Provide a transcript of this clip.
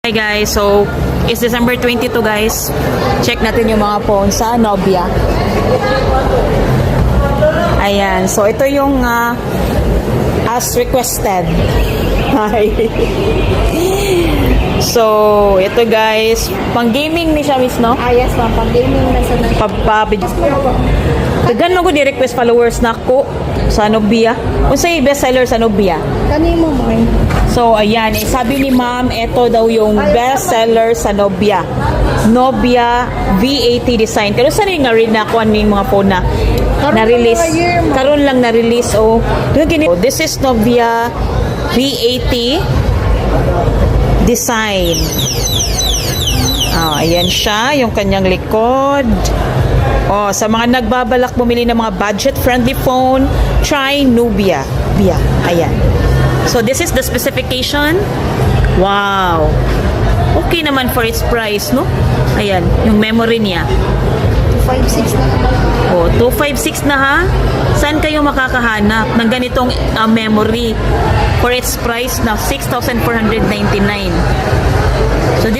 Hi guys, so it's December 22 guys. Check natin yung mga phone sa Nobia. Ayan, so ito yung as requested. Hi. So, ito guys, pang gaming ni siya, miss, no? Yes, ma'am. Pag gaming na sa Tagan mo ko di-request followers na ko sa Nobia. Unsay bestseller sa Nobia? Kanimo mo eh. So, ayan. Sabi ni ma'am, ito daw yung bestseller sa Nobia. Nobia V80 design. Pero saan nga rin nakuha ng mga phone na na-release? Karon lang na-release. Oh. This is Nobia V80 design. Ayan siya. Yung kanyang likod. Oh, sa mga nagbabalak bumili ng mga budget-friendly phone, try Nubia. Ayan. So, this is the specification. Wow. Okay naman for its price, no? Ayan, yung memory niya. 256 na naman. Oh, 256 na ha? Saan kayo makakahanap ng ganitong memory for its price na 6,499? So,